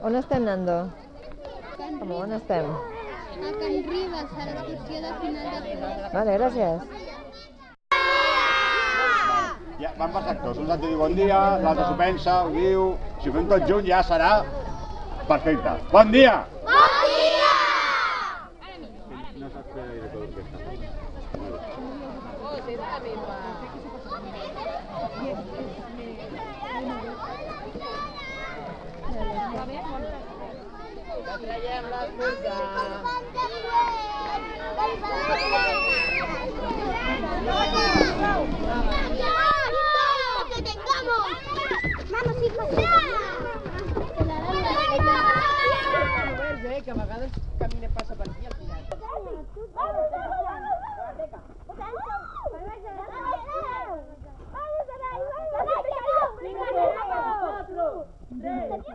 On estem, Nando? Com, on estem? A Can Ribes, a l'excursió de final de curs. Vale, gràcies. Ja, van per sectors, un s'ha dit bon dia, l'altre s'ho pensa, ho diu... Si ho fem tot junt ja serà perfecte. Bon dia! Bon dia! No saps fer gaire tot l'orquestra. Traiem les músiques. ¡Que tengamos! ¡Vamos, hijos! Que a vegades camina passa per aquí al final.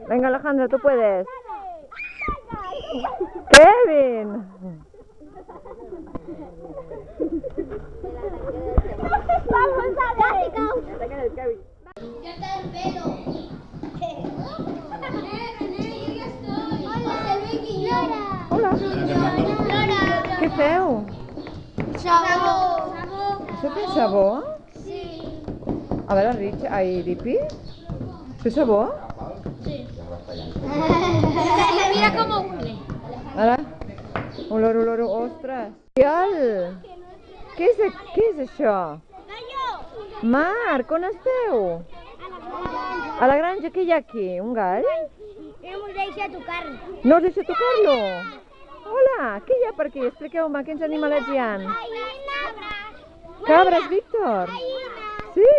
Venga, Alejandro, tú puedes. ¡Kevin! ¡Vamos a ver! Kevin. ¡Ya está el pelo! René, yo ya estoy. Hola, soy Vicky. Flora. Hola. Flora. Què feu? Sabó. Això té sabó? Sí. A veure, Rich, ai, Dipi? ¿Té sabó? Sí. Mira cómo huele. Ara? Olor, olor, ostres. Oriol! Què és això? Gallo. Marc, on esteu? A la granja, què hi ha aquí? Un gall? Hemos deixat tocar. No us deixa tocar-lo? Hola, què hi ha per aquí? Expliqueu-me, quins animalets hi ha? Cabres, Víctor? Sí?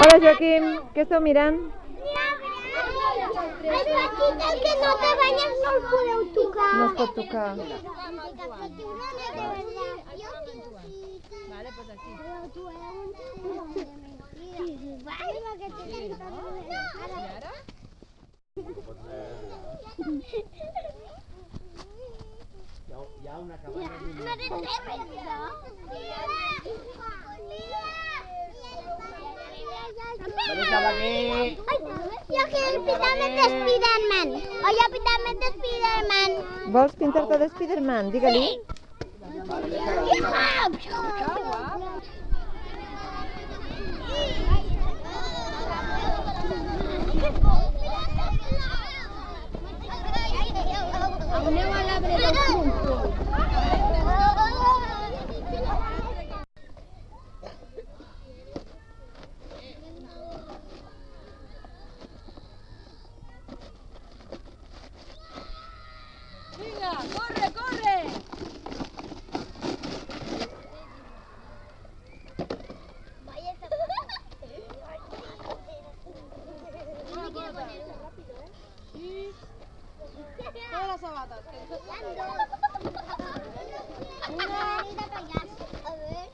Hola, Joaquim, què esteu mirant? El petit, el que no te banyes, no el podeu tocar. No es pot tocar. Vale, pues aquí. Però tu Hi ha una cabana... Veniu cap aquí! Jo quiero pintarme de Spiderman. Voy a pintarme de Spiderman. Vols pintar-te de Spiderman? Digue-li. Aneu a l'arbre del trumfo. Vinga, corre, corre! Todas las sabatas.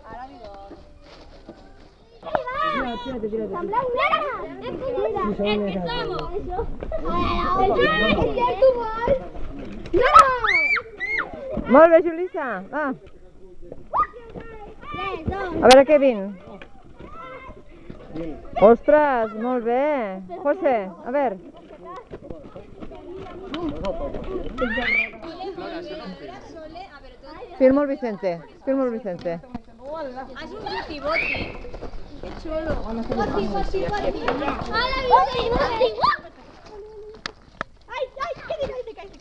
Ara li dono. Molt bé, Julissa. Va. A veure, Kevin. Ostres, molt bé. José, a veure. Firmo el Vicente. Firmo el Vicente. Haz un boti-boti. Que xulo. Hola, Vicente. Ai, ai, que caig.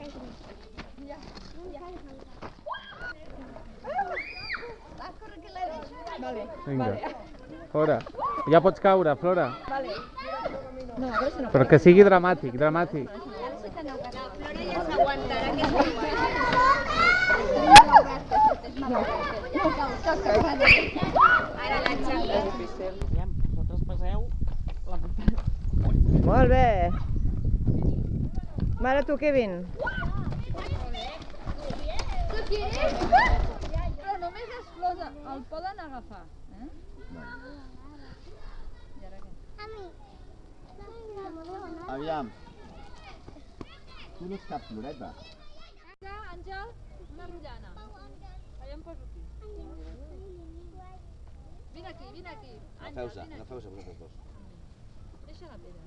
Vinga, fora. Ja pots caure, Flora. Però que sigui dramàtic, dramàtic. Flora ja s'aguantarà que Ara la xaca. Vosaltres passeu la Molt bé. Mare, tu, Kevin. ¿Tú quieres? Però només les flors el poden agafar. A mí. Aviam. Tu no ets cap floreta. Àngel, una poso aquí. Vine aquí, vine aquí. Agafeu-se vosaltres dos. Deixa la pedra.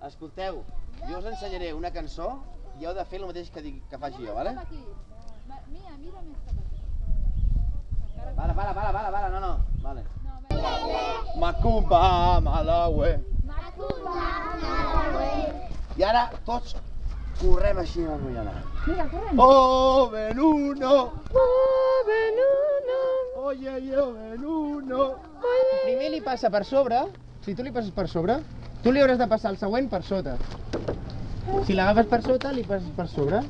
Escolteu, jo us ensenyaré una cançó i heu de fer el mateix que faci jo, vale? Cap aquí. Mira més cap aquí. Para, no, vale. No, Macumba, Malawi. Macumba, Malawi. I ara tots correm així amb el Moianà. Vinga, correm. Oh, Benuno! Oh, Benuno. Oye, yo, Benuno! Primer li passa per sobre, si tu li passes per sobre, tu li hauràs de passar el següent per sota. Si l'agafes per sota, li passes per sobre,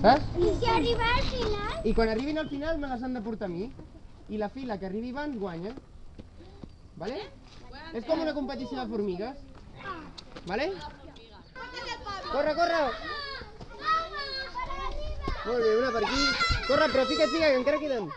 saps? I si arriba al final? I quan arribin al final me les han de portar a mi. I la fila que arribi abans guanya. Vale? És com una competició de formigues. Vale? Corre! Molt bé, una per aquí. Corre, però fica't, que encara queden.